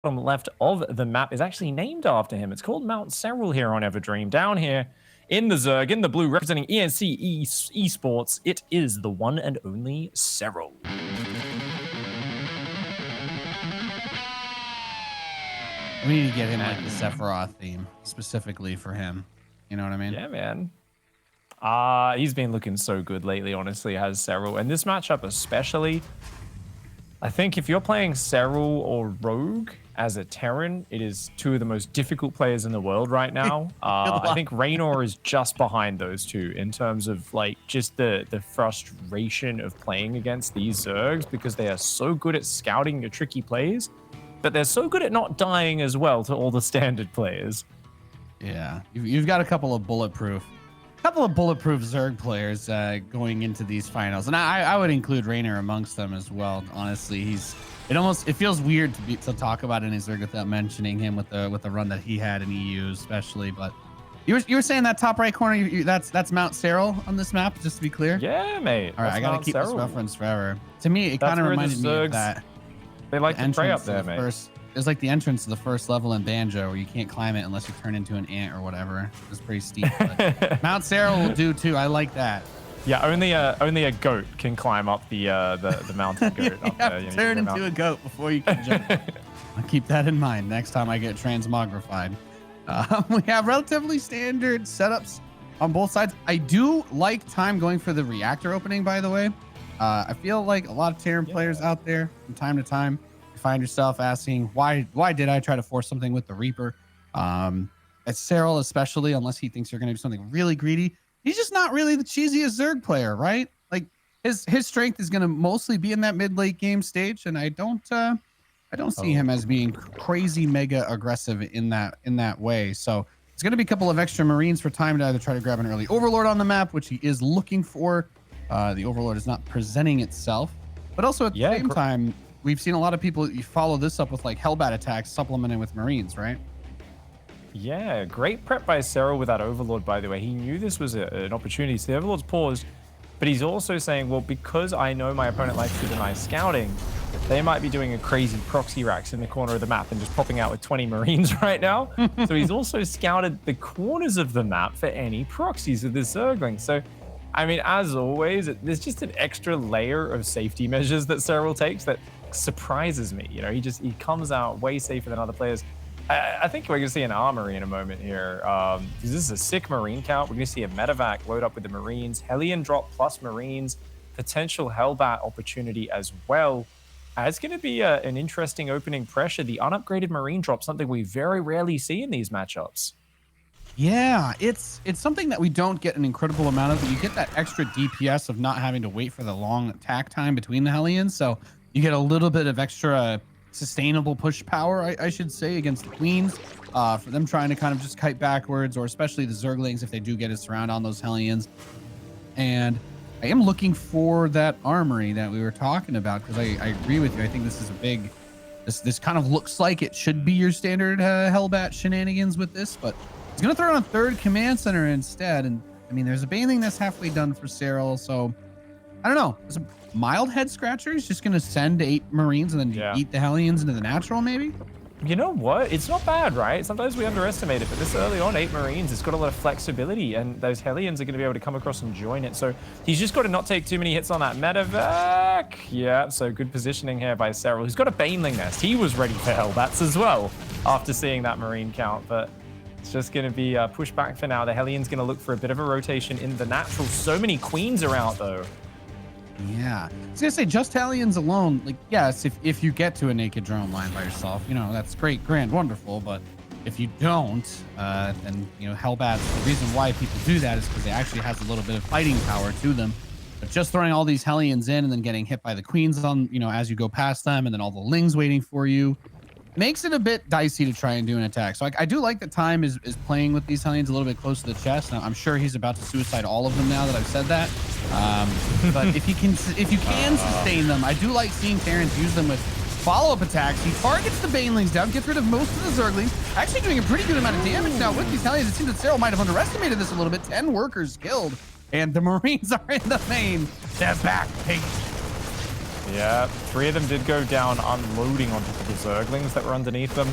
bottom left of the map is actually named after him. It's called Mount Serral here on Everdream. Down here in the Zerg, in the blue, representing ENC Esports, it is the one and only Serral. We need to get him like the Sephiroth theme specifically for him. You know what I mean? Yeah, man. He's been looking so good lately, honestly, has Serral. And this matchup especially, I think if you're playing Serral or Rogue as a Terran, it is two of the most difficult players in the world right now. I think Raynor is just behind those two in terms of like just the frustration of playing against these Zergs, because they are so good at scouting your tricky plays, but they're so good at not dying as well to all the standard players. Yeah, you've got a couple of bulletproof Zerg players going into these finals, and I would include Raynor amongst them as well. Honestly, it feels weird to talk about any Zerg without mentioning him with the run that he had in EU, especially. But you were saying that top right corner, that's Mount Serral on this map, just to be clear. Yeah, mate. All right, I gotta keep this reference forever. To me, it kind of reminded me of that. They like to pray up there, mate. It's like the entrance to the first level in Banjo, where you can't climb it unless you turn into an ant or whatever. It's pretty steep. But Mount Serral will do too. I like that. Yeah, only a goat can climb up the mountain goat. You have to turn into a goat before you can jump. I'll keep that in mind next time I get transmogrified. We have relatively standard setups on both sides. I do like time going for the reactor opening, by the way. I feel like a lot of Terran players out there from time to time, you find yourself asking, why did I try to force something with the Reaper? At Serral especially, unless he thinks you're going to do something really greedy, he's just not really the cheesiest Zerg player, right? Like his strength is going to mostly be in that mid-late game stage, and I don't see him as being crazy mega aggressive in that way. So it's going to be a couple of extra Marines for time to either try to grab an early Overlord on the map, which he is looking for. The Overlord is not presenting itself, but also at the same time, we've seen a lot of people follow this up with like Hellbat attacks supplemented with Marines, right? Yeah, great prep by Serral with that Overlord, by the way. He knew this was an opportunity. So the Overlord's paused, but he's also saying, well, because I know my opponent likes to deny scouting, they might be doing a crazy proxy racks in the corner of the map and just popping out with 20 Marines right now. So he's also scouted the corners of the map for any proxies with this Zergling. So I mean, as always, there's just an extra layer of safety measures that Serral takes that surprises me. You know, he comes out way safer than other players. I think we're going to see an armory in a moment here. This is a sick Marine count. We're going to see a medevac load up with the Marines, Hellion drop plus Marines, potential Hellbat opportunity as well. It's going to be an interesting opening pressure. The unupgraded Marine drop, something we very rarely see in these matchups. Yeah, it's something that we don't get an incredible amount of, but you get that extra DPS of not having to wait for the long attack time between the Hellions. So you get a little bit of extra sustainable push power, I should say, against the Queens, for them trying to kind of just kite backwards, or especially the Zerglings if they do get a surround on those Hellions. And I am looking for that armory that we were talking about, because I agree with you. I think this is a big... This kind of looks like it should be your standard Hellbat shenanigans with this, but he's going to throw in a third command center instead. And I mean, there's a bathing that's halfway done for Serral. So I don't know. It's a mild head scratcher. He's just going to send 8 Marines and then eat the Hellions into the natural, maybe. You know what? It's not bad, right? Sometimes we underestimate it, but this early on, 8 Marines, it's got a lot of flexibility, and those Hellions are going to be able to come across and join it. So he's just got to not take too many hits on that medevac. Yeah, so good positioning here by Serral. He's got a Baneling Nest. He was ready for Hellbats as well after seeing that Marine count, but it's just going to be pushed back for now. The Hellion's going to look for a bit of a rotation in the natural. So many Queens are out, though. Yeah, I was gonna say, just Hellions alone, like, yes, if you get to a naked drone line by yourself, you know, that's great, grand, wonderful. But if you don't, then, you know, Hellbats, the reason why people do that is because it actually has a little bit of fighting power to them. But just throwing all these Hellions in and then getting hit by the Queens on, you know, as you go past them, and then all the Lings waiting for you, makes it a bit dicey to try and do an attack. So I do like that time is playing with these Hellions a little bit close to the chest. Now, I'm sure he's about to suicide all of them now that I've said that. But if you can sustain them, I do like seeing Terrans use them with follow-up attacks. He targets the Banelings down, gets rid of most of the Zerglings, actually doing a pretty good amount of damage now with these Hellions. It seems that Serral might have underestimated this a little bit. 10 workers killed, and the Marines are in the main. They're back, Pete. Yeah, 3 of them did go down unloading on top of the Zerglings that were underneath them.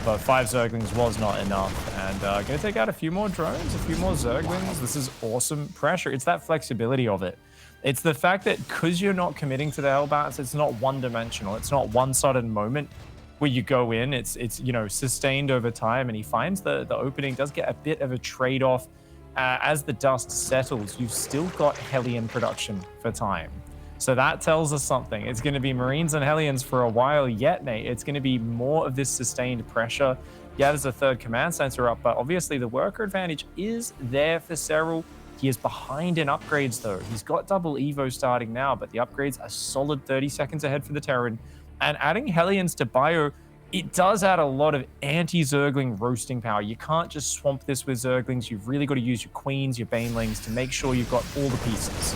But 5 Zerglings was not enough. And going to take out a few more drones, a few more Zerglings. This is awesome pressure. It's that flexibility of it. It's the fact that because you're not committing to the Hellbats, it's not one-dimensional. It's not one sudden moment where you go in. It's you know, sustained over time. And he finds the opening does get a bit of a trade-off. As the dust settles, you've still got Hellion production for time. So that tells us something. It's going to be Marines and Hellions for a while yet, Nate. It's going to be more of this sustained pressure. Yeah, there's a 3rd command center up, but obviously the worker advantage is there for Serral. He is behind in upgrades, though. He's got double Evo starting now, but the upgrades are solid 30 seconds ahead for the Terran. And adding Hellions to Bio, it does add a lot of anti-Zergling roasting power. You can't just swamp this with Zerglings. You've really got to use your Queens, your Banelings to make sure you've got all the pieces.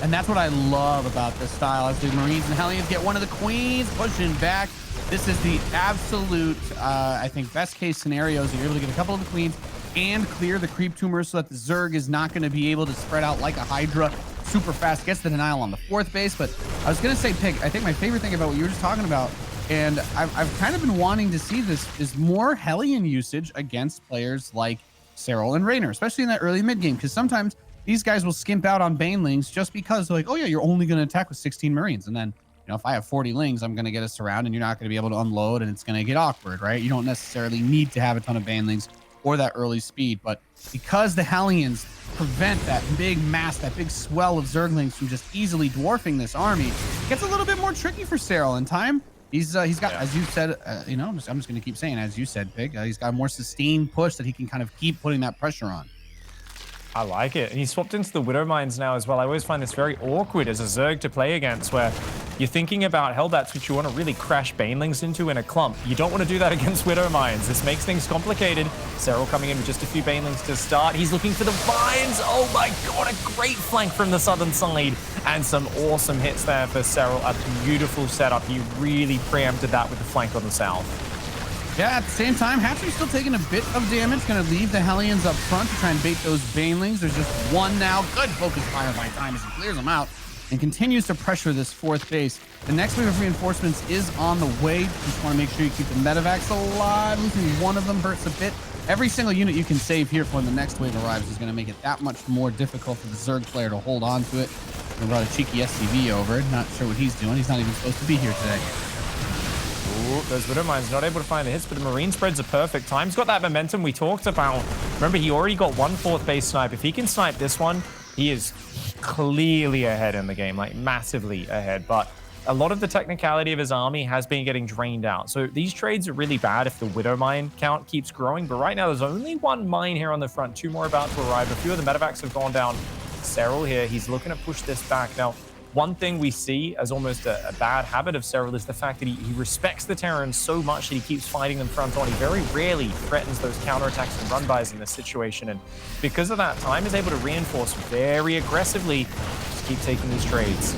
And that's what I love about this style. As the Marines and Hellions get one of the Queens pushing back. This is the absolute, I think, best case scenarios. You're able to get a couple of the Queens and clear the creep tumor so that the Zerg is not going to be able to spread out like a Hydra super fast. Gets the denial on the 4th base. But I was going to say, Pig, I think my favorite thing about what you were just talking about, and I've kind of been wanting to see this, is more Hellion usage against players like Serral and Raynor, especially in that early mid game, because sometimes these guys will skimp out on Banelings just because they're like, oh yeah, you're only going to attack with 16 Marines. And then, you know, if I have 40 Lings, I'm going to get a surround and you're not going to be able to unload and it's going to get awkward, right? You don't necessarily need to have a ton of Banelings or that early speed, but because the Hellions prevent that big mass, that big swell of Zerglings from just easily dwarfing this army, it gets a little bit more tricky for Serral in time. He's got, as you said, you know, I'm just going to keep saying, as you said, Pig, he's got a more sustained push that he can kind of keep putting that pressure on. I like it. And he swapped into the Widow Mines now as well. I always find this very awkward as a Zerg to play against, where you're thinking about Hellbats, which you want to really crash Banelings into in a clump. You don't want to do that against Widow Mines. This makes things complicated. Serral coming in with just a few Banelings to start. He's looking for the Vines. Oh my god, a great flank from the southern side. And some awesome hits there for Serral. A beautiful setup. He really preempted that with the flank on the south. Yeah, at the same time, Hatchery's still taking a bit of damage. Going to leave the Hellions up front to try and bait those Banelings. There's just one now. Good focus fire by time as he clears them out and continues to pressure this 4th base. The next wave of reinforcements is on the way. Just want to make sure you keep the medevacs alive. Losing one of them hurts a bit. Every single unit you can save here for when the next wave arrives is going to make it that much more difficult for the Zerg player to hold on to it. We brought a cheeky SCV over. Not sure what he's doing. He's not even supposed to be here today. Ooh, those Widow Mines not able to find the hits, but the Marine spreads are perfect. Time's got that momentum we talked about. Remember, he already got one 4th base snipe. If he can snipe this one, he is clearly ahead in the game, like massively ahead. But a lot of the technicality of his army has been getting drained out. So these trades are really bad if the Widow Mine count keeps growing. But right now, there's only one mine here on the front. 2 more about to arrive. A few of the medevacs have gone down. Serral here, he's looking to push this back. Now, one thing we see as almost a bad habit of Serral is the fact that he respects the Terrans so much that he keeps fighting them front on. He very rarely threatens those counterattacks and run-bys in this situation. And because of that, Time is able to reinforce very aggressively. Just keep taking these trades.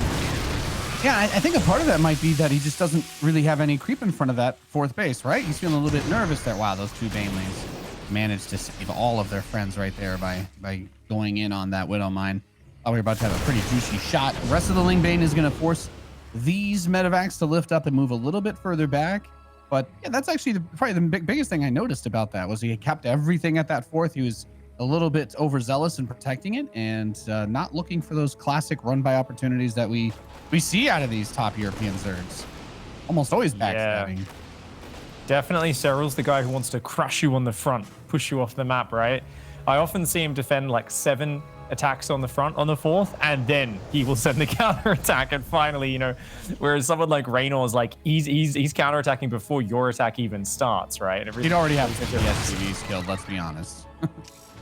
Yeah, I think a part of that might be that he just doesn't really have any creep in front of that 4th base, right? He's feeling a little bit nervous that, wow, those 2 Banelings managed to save all of their friends right there by going in on that Widow Mine. Oh, we're about to have a pretty juicy shot. The rest of the Lingbane is going to force these medevacs to lift up and move a little bit further back. But yeah, that's actually probably the biggest thing I noticed about that was he kept everything at that 4th. He was a little bit overzealous in protecting it and not looking for those classic run-by opportunities that we see out of these top European Zergs. Almost always backstabbing. Yeah. Definitely Serral's the guy who wants to crush you on the front, push you off the map, right? I often see him defend like 7 attacks on the front on the 4th, and then he will send the counter attack. And finally, you know, whereas someone like Raynor is like he's counter attacking before your attack even starts, right? And he'd already have 50 SCVs killed. Let's be honest.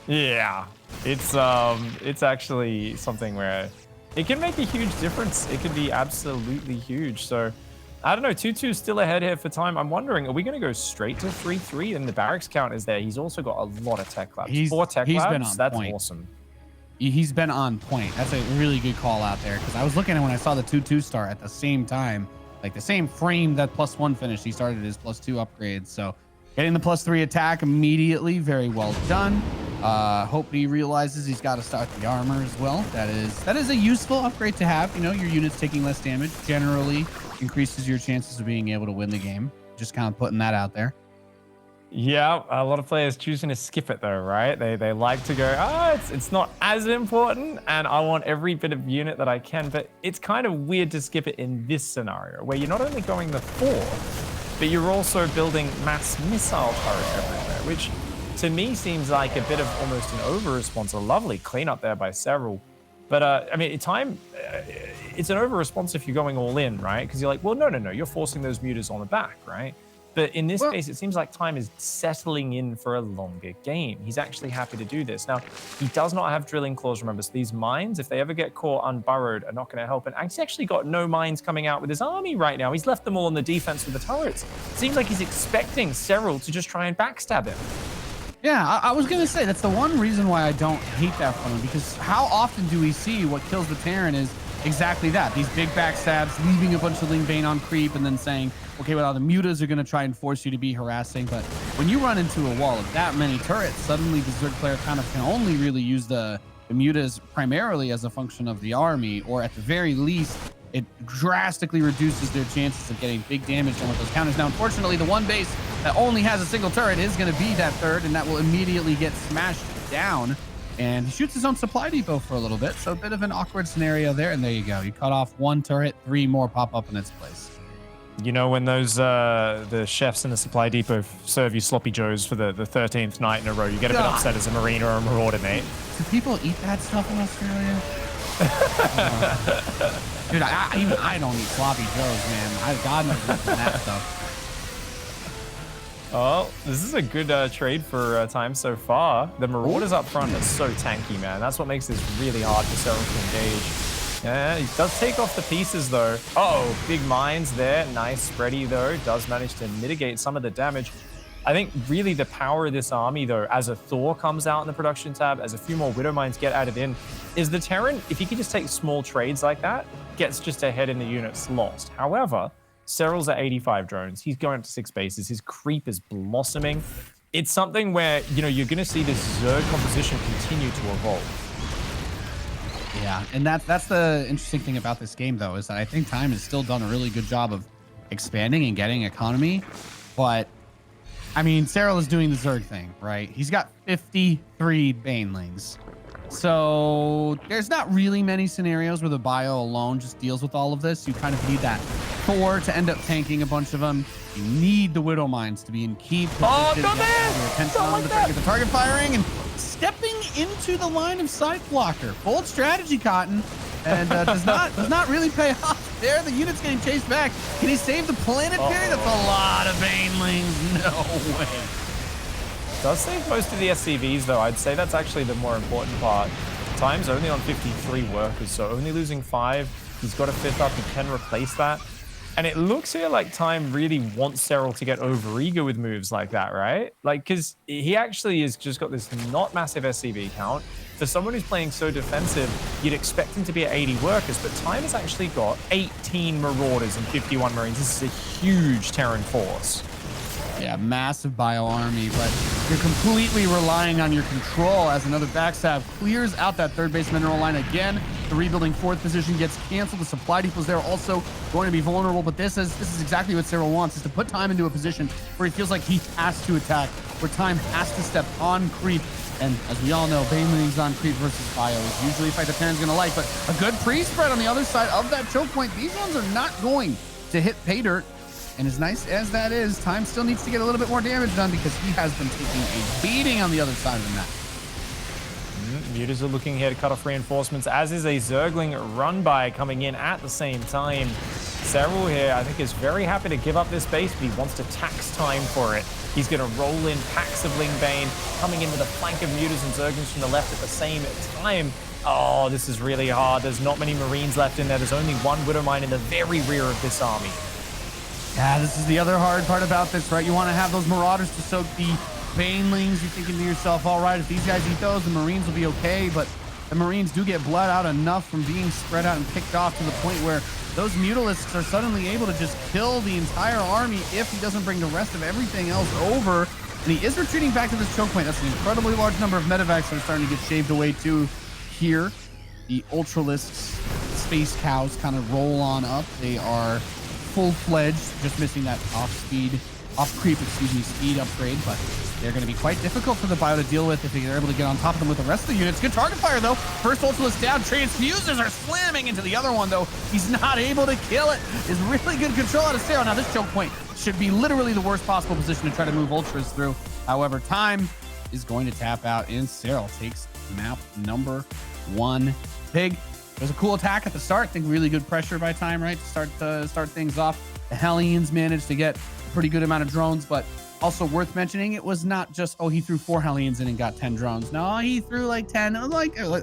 Yeah, it's actually something where it can make a huge difference. It can be absolutely huge. So I don't know. 2-2 still ahead here for Time. I'm wondering, are we going to go straight to 3-3? And the barracks count is there. He's also got a lot of tech labs. 4 tech labs. That's awesome. He's been on point. That's a really good call out there, because I was looking at when I saw the 2-2 start at the same time, like the same frame that +1 finished. He started his +2 upgrades. So getting the +3 attack immediately, very well done. Hope he realizes he's got to start the armor as well. That is a useful upgrade to have. You know, your units taking less damage generally increases your chances of being able to win the game. Just kind of putting that out there. Yeah, a lot of players choosing to skip it though, right? They like to go, it's not as important, and I want every bit of unit that I can. But it's kind of weird to skip it in this scenario, where you're not only going the 4, but you're also building mass missile turret everywhere, which to me seems like a bit of almost an over-response. A lovely cleanup there by Serral. But I mean, it's an over-response if you're going all in, right? Because you're like, well, no, you're forcing those mutas on the back, right? But in this case, it seems like Time is settling in for a longer game. He's actually happy to do this. Now, he does not have drilling claws, remember, so these mines, if they ever get caught unburrowed, are not going to help. And he's actually got no mines coming out with his army right now. He's left them all on the defense with the turrets. Seems like he's expecting Serral to just try and backstab him. Yeah, I was going to say, that's the one reason why I don't hate that from him, because how often do we see what kills the Terran is exactly that? These big backstabs, leaving a bunch of Ling Bane on creep, and then saying, okay, well, the mutas are going to try and force you to be harassing. But when you run into a wall of that many turrets, suddenly the Zerg player kind of can only really use the mutas primarily as a function of the army, or at the very least, it drastically reduces their chances of getting big damage done with those counters. Now, unfortunately, the one base that only has a single turret is going to be that third, and that will immediately get smashed down. And he shoots his own supply depot for a little bit, so a bit of an awkward scenario there. And there you go. You cut off one turret, 3 more pop up in its place. You know, when those the chefs in the supply depot serve you sloppy joes for the 13th night in a row, you get a bit upset as a Marine or a Marauder, mate. Do people eat that stuff in Australia? Dude, I don't eat sloppy joes, man. God knows what's in that stuff. Oh, this is a good trade for Time so far. The Marauders up front are so tanky, man. That's what makes this really hard for Serral to engage. Yeah, he does take off the pieces, though. Uh-oh, big mines there. Nice spready, though. Does manage to mitigate some of the damage. I think really the power of this army, though, as a Thor comes out in the production tab, as a few more Widow Mines get added in, is the Terran, if he could just take small trades like that, gets just ahead in the units lost. However, Serral's at 85 drones. He's going up to 6 bases. His creep is blossoming. It's something where, you know, you're going to see this Zerg composition continue to evolve. Yeah, and that's the interesting thing about this game, though, is that I think Time has still done a really good job of expanding and getting economy. But, I mean, Serral is doing the Zerg thing, right? He's got 53 Banelings. So there's not really many scenarios where the bio alone just deals with all of this. You kind of need that Thor to end up tanking a bunch of them. You need the Widow Mines to be in key position. Oh, come in! To get the target firing and stepping into the line of sight blocker. Bold strategy, Cotton, and does not really pay off there. The unit's getting chased back. Can he save the planetary? That's a lot of Banelings. No way. Does save most of the SCVs, though. I'd say that's actually the more important part. Time's only on 53 workers, so only losing 5. He's got a 5th up. He can replace that. And it looks here like Time really wants Serral to get over-eager with moves like that, right? Like, because he actually has just got this not massive SCV count. For someone who's playing so defensive, you'd expect him to be at 80 workers, but Time has actually got 18 Marauders and 51 Marines. This is a huge Terran force. Yeah, massive bio army, but you're completely relying on your control as another backstab clears out that third base mineral line again. The rebuilding 4th position gets canceled. The supply depots there also going to be vulnerable, but this is exactly what Serral wants, is to put Time into a position where he feels like he has to attack, where Time has to step on creep. And as we all know, Banelings on creep versus bio is usually a fight the Terran's going to like, but a good pre-spread on the other side of that choke point. These ones are not going to hit pay dirt. And as nice as that is, Time still needs to get a little bit more damage done because he has been taking a beating on the other side of the map. Mutas are looking here to cut off reinforcements, as is a Zergling run by coming in at the same time. Serral here, I think, is very happy to give up this base, but he wants to tax Time for it. He's going to roll in packs of Ling Bane, coming in with a flank of Mutas and Zerglings from the left at the same time. Oh, this is really hard. There's not many Marines left in there. There's only one Widow Mine in the very rear of this army. Yeah, this is the other hard part about this, right? You want to have those Marauders to soak the Banelings. You're thinking to yourself, all right, if these guys eat those, the Marines will be okay. But the Marines do get bled out enough from being spread out and picked off to the point where those Mutalisks are suddenly able to just kill the entire army if he doesn't bring the rest of everything else over. And he is retreating back to this choke point. That's an incredibly large number of medevacs that are starting to get shaved away too here. The Ultralisks, Space Cows kind of roll on up. They are full-fledged, just missing that off-creep, speed upgrade, but they're going to be quite difficult for the bio to deal with if they're able to get on top of them with the rest of the units. Good target fire, though. First Ultralisk down. Transfuses are slamming into the other one, though. He's not able to kill it. Is really good control out of Serral. Now, this choke point should be literally the worst possible position to try to move Ultras through. However, time is going to tap out, and Serral takes map number 1. Big. There's a cool attack at the start. I think really good pressure by time, right? To start things off. The Hellions managed to get a pretty good amount of drones, but also worth mentioning, it was not just, oh, he threw 4 Hellions in and got 10 drones. No, he threw like 10, I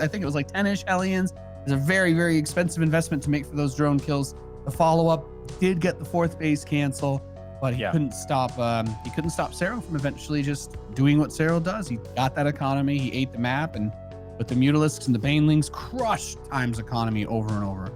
think it was like 10-ish Hellions. It's a very, very expensive investment to make for those drone kills. The follow-up did get the 4th base cancel, but he couldn't stop Serral from eventually just doing what Serral does. He got that economy, he ate the map, and with the Mutalisks and the Banelings, crushed Time's economy over and over.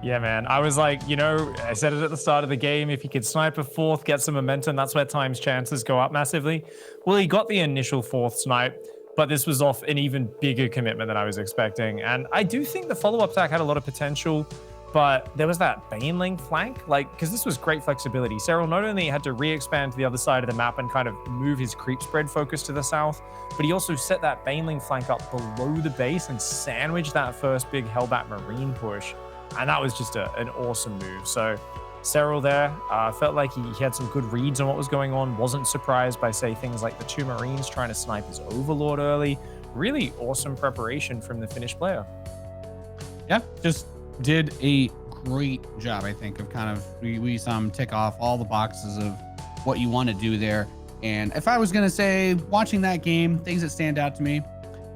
Yeah, man. I was like, I said it at the start of the game. If he could snipe a 4th, get some momentum, that's where Time's chances go up massively. Well, he got the initial 4th snipe, but this was off an even bigger commitment than I was expecting. And I do think the follow-up attack had a lot of potential, but there was that Baneling flank, because this was great flexibility. Serral not only had to re-expand to the other side of the map and kind of move his creep spread focus to the south, but he also set that Baneling flank up below the base and sandwiched that first big Hellbat Marine push. And that was just an awesome move. So Serral there felt like he had some good reads on what was going on, wasn't surprised by, say, things like the 2 Marines trying to snipe his Overlord early. Really awesome preparation from the Finnish player. Yeah, just did a great job, I think, of kind of, we saw him tick off all the boxes of what you want to do there. And if I was going to say, watching that game, things that stand out to me,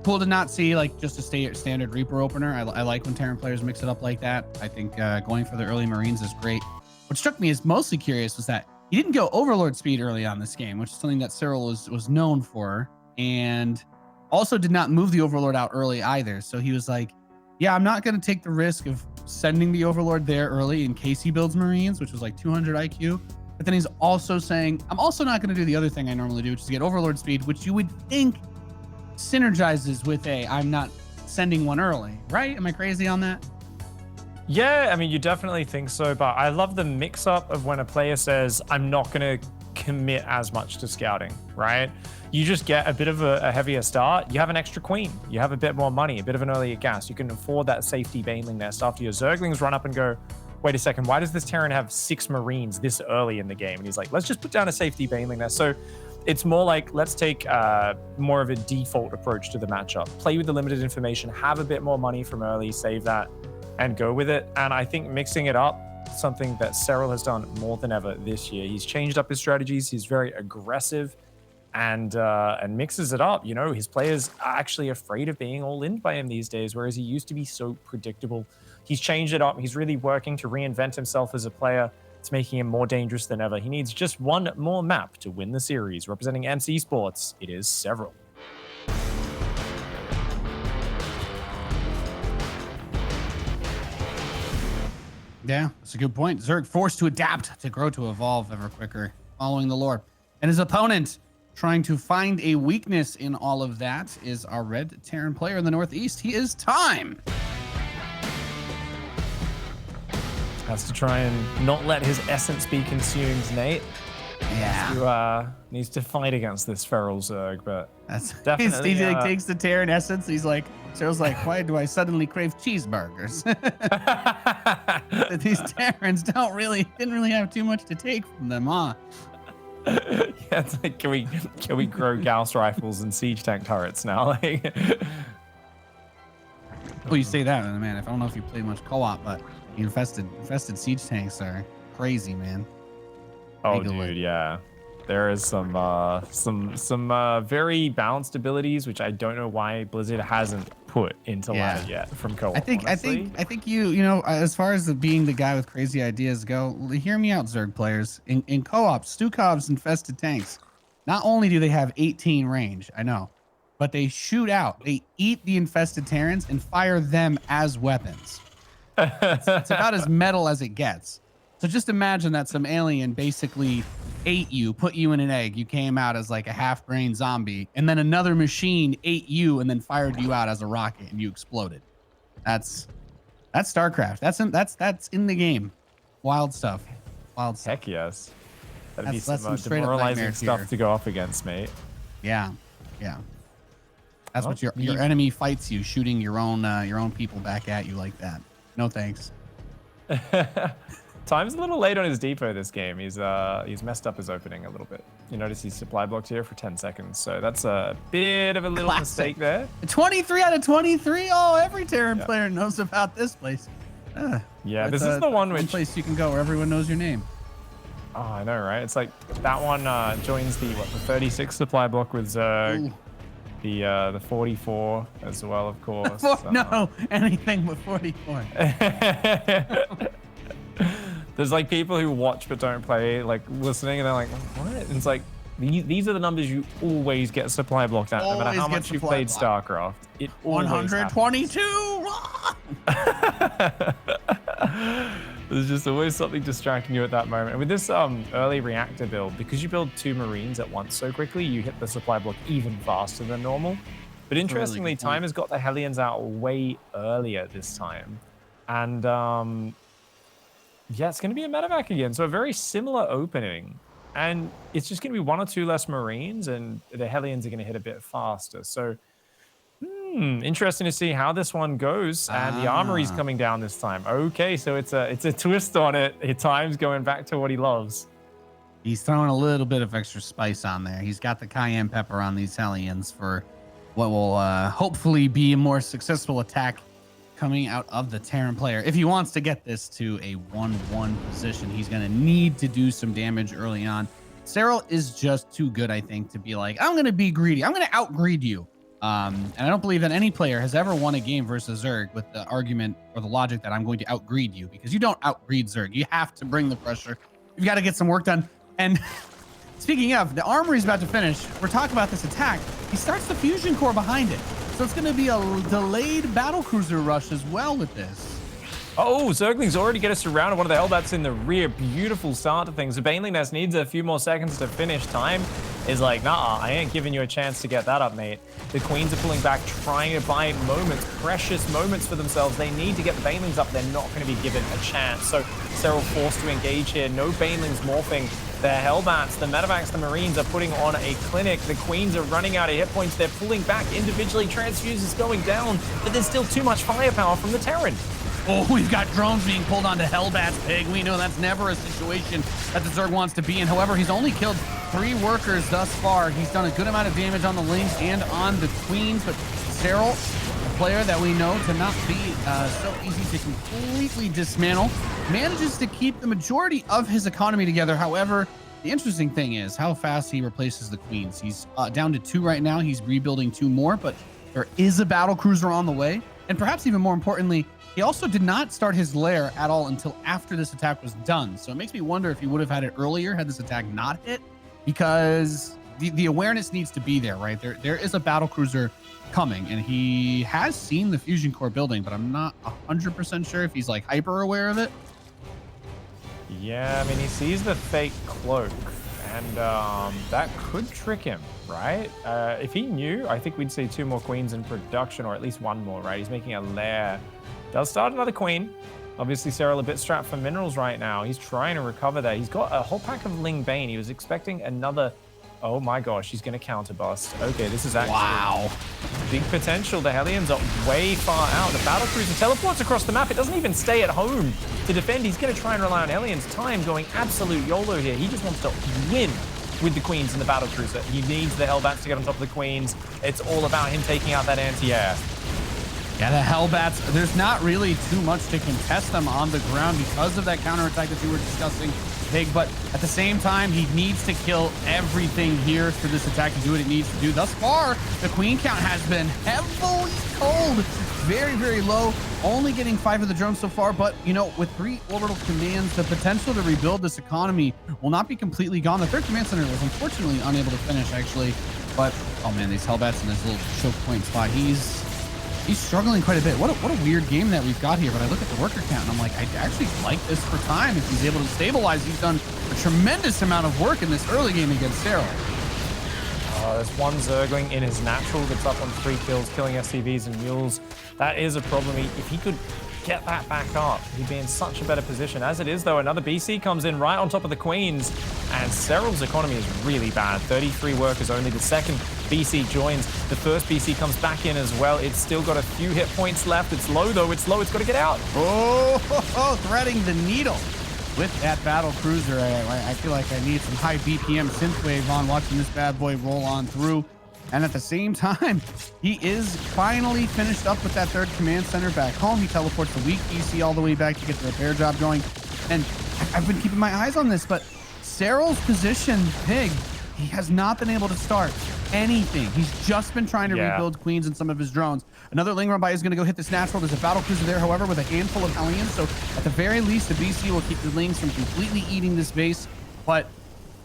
cool to not see like just a standard Reaper opener. I like when Terran players mix it up like that. I think going for the early Marines is great. What struck me as mostly curious was that he didn't go Overlord speed early on this game, which is something that Serral was known for, and also did not move the Overlord out early either. So he was like, yeah, I'm not going to take the risk of sending the Overlord there early in case he builds Marines, which was like 200 IQ. But then he's also saying, I'm also not going to do the other thing I normally do, which is get Overlord speed, which you would think synergizes with I'm not sending one early, right? Am I crazy on that? Yeah, I mean, you definitely think so, but I love the mix-up of when a player says, I'm not going to commit as much to scouting, right? You just get a bit of a heavier start. You have an extra queen. You have a bit more money, a bit of an earlier gas. You can afford that safety Baneling nest after your Zerglings run up and go, wait a second, why does this Terran have 6 Marines this early in the game? And he's like, let's just put down a safety Baneling nest. So it's more like, let's take more of a default approach to the matchup. Play with the limited information, have a bit more money from early, save that, and go with it. And I think mixing it up, something that Serral has done more than ever this year. He's changed up his strategies. He's very aggressive and mixes it up. His players are actually afraid of being all in by him these days, whereas he used to be so predictable. He's changed it up. He's really working to reinvent himself as a player. It's making him more dangerous than ever. He needs just one more map to win the series. Representing MC Sports, it is Serral. Yeah, that's a good point. Zerg forced to adapt, to grow, to evolve ever quicker, following the lore. And his opponent, trying to find a weakness in all of that, is our red Terran player in the Northeast. He is Time. Has to try and not let his essence be consumed, Nate. Yeah. Needs to fight against this feral Zerg, but that's definitely. He takes the Terran essence. He's like, Serral's like, why do I suddenly crave cheeseburgers? These Terrans didn't really have too much to take from them, huh? Yeah, it's like, can we grow Gauss rifles and siege tank turrets now? Well, you say that, man. I don't know if you play much co-op, but the infested siege tanks are crazy, man. Oh, dude, yeah. There is some very balanced abilities, which I don't know why Blizzard hasn't put into ladder yet from co-op. I think you know, as far as being the guy with crazy ideas go, hear me out, Zerg players. In co-op, Stukov's infested tanks, not only do they have 18 range, I know, but they shoot out. They eat the infested Terrans and fire them as weapons. It's about as metal as it gets. So just imagine that some alien basically ate you, put you in an egg. You came out as like a half-brain zombie, and then another machine ate you and then fired you out as a rocket and you exploded. That's StarCraft. That's in the game. Wild stuff. Wild stuff. Heck yes. That'd be That's some some straight up demoralizing nightmare stuff tier. to go up against, mate. Yeah. Yeah. That's Well, what your enemy fights you, shooting your own people back at you like that. No thanks. Time's a little late on his depot this game. He's messed up his opening a little bit. You notice he's supply blocked here for 10 seconds. So that's a bit of a little mistake there. 23 out of 23. Oh, every Terran player knows about this place. Yeah, this is the one which place you can go where everyone knows your name. Oh, I know, right? It's like that one joins the 36 supply block with Zerg. The 44 as well, of course. No, anything but 44. There's like people who watch but don't play, like listening, and they're like, what? And it's like, these are the numbers you always get supply blocked at, no matter how much you've played StarCraft. It 122! There's just always something distracting you at that moment. And with this early reactor build, because you build 2 Marines at once so quickly, you hit the supply block even faster than normal. But interestingly, really Time has got the Hellions out way earlier this time. And yeah, it's going to be a medevac again. So a very similar opening. And it's just going to be 1 or 2 less Marines, and the Hellions are going to hit a bit faster. So, interesting to see how this one goes. And the Armory's coming down this time. Okay, so it's a twist on it. Time's going back to what he loves. He's throwing a little bit of extra spice on there. He's got the cayenne pepper on these Hellions for what will hopefully be a more successful attack coming out of the Terran player. If he wants to get this to a 1-1 position, he's going to need to do some damage early on. Serral is just too good, I think, to be like, I'm going to be greedy. I'm going to outgreed you. And I don't believe that any player has ever won a game versus Zerg with the argument or the logic that I'm going to outgreed you, because you don't outgreed Zerg. You have to bring the pressure. You've got to get some work done. And speaking of, the Armory's about to finish. We're talking about this attack. He starts the fusion core behind it. So it's going to be a delayed battlecruiser rush as well with this. Oh, Zerglings already get us surrounded. One of the Hellbats in the rear. Beautiful start to things. The Baneling Nest needs a few more seconds to finish. Time is like, nah, I ain't giving you a chance to get that up, mate. The Queens are pulling back, trying to buy moments, precious moments for themselves. They need to get the Banelings up. They're not going to be given a chance. So Serral forced to engage here. No Banelings morphing. The Hellbats, the Medevacs, the Marines are putting on a clinic. The Queens are running out of hit points. They're pulling back individually. Transfuse is going down, but there's still too much firepower from the Terran. Oh, we've got drones being pulled onto Hellbat's pig. We know that's never a situation that the Zerg wants to be in. However, he's only killed 3 workers thus far. He's done a good amount of damage on the Lings and on the Queens, but Serral, a player that we know to not be so easy to completely dismantle, manages to keep the majority of his economy together. However, the interesting thing is how fast he replaces the Queens. He's down to 2 right now. He's rebuilding 2 more, but there is a battle cruiser on the way. And perhaps even more importantly, he also did not start his lair at all until after this attack was done. So it makes me wonder if he would have had it earlier had this attack not hit, because the awareness needs to be there, right? There is a battle cruiser coming, and he has seen the fusion core building, but I'm not 100% sure if he's like hyper aware of it. Yeah, I mean, he sees the fake cloak, and that could trick him, right? If he knew, I think we'd see 2 more Queens in production, or at least 1 more, right? He's making a lair. Does start another Queen. Obviously, Serral a bit strapped for minerals right now. He's trying to recover there. He's got a whole pack of Ling Bane. He was expecting another. Oh my gosh, he's going to counterbust. Okay, this is actually big potential. The Hellions are way far out. The battlecruiser teleports across the map. It doesn't even stay at home to defend. He's going to try and rely on Hellions. Time going absolute YOLO here. He just wants to win with the Queens and the battlecruiser. He needs the Hellbats to get on top of the Queens. It's all about him taking out that anti-air. Yeah, the Hellbats, there's not really too much to contest them on the ground because of that counterattack that you were discussing, Big. But at the same time, he needs to kill everything here for this attack to do what it needs to do. Thus far, the Queen count has been heavily cold. Very, very low. Only getting 5 of the drones so far. But, you know, with 3 orbital commands, the potential to rebuild this economy will not be completely gone. The 3rd command center was unfortunately unable to finish, actually. But, oh man, these Hellbats in this little choke point spot. He's He's struggling quite a bit. What a weird game that we've got here. But I look at the worker count and I'm like, I actually like this for time. If he's able to stabilize, he's done a tremendous amount of work in this early game against Serral. There's one Zergling in his natural that's up on 3 kills, killing SCVs and mules. That is a problem. If he could get that back up, he'd be in such a better position. As it is, though, another BC comes in right on top of the Queens, and Serral's economy is really bad. 33 workers only. The second BC joins. The first BC comes back in as well. It's still got a few hit points left. It's low, though. It's low. It's got to get out. Oh, threading the needle with that battle cruiser. I feel like I need some high BPM synthwave on watching this bad boy roll on through. And at the same time, he is finally finished up with that third command center back home. He teleports the weak BC all the way back to get the repair job going. And I've been keeping my eyes on this, but Serral's position, Pig, he has not been able to start anything. He's just been trying to rebuild Queens and some of his drones. Another Ling run by is going to go hit this natural. There's a battle cruiser there, however, with a handful of Hellions. So at the very least, the BC will keep the Lings from completely eating this base. But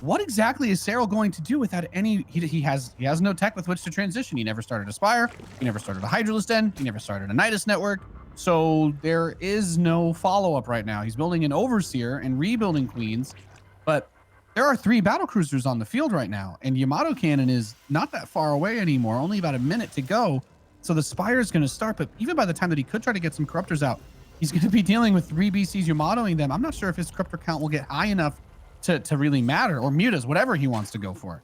what exactly is Serral going to do without any? He has no tech with which to transition. He never started a Spire. He never started a Hydralisk Den. He never started a Nidus network. So there is no follow-up right now. He's building an Overseer and rebuilding Queens, but there are 3 battle cruisers on the field right now, and Yamato Cannon is not that far away anymore. Only about a minute to go. So the Spire is going to start, but even by the time that he could try to get some Corruptors out, he's going to be dealing with 3 BCs Yamatoing them. I'm not sure if his Corruptor count will get high enough to really matter, or Mutas, whatever he wants to go for.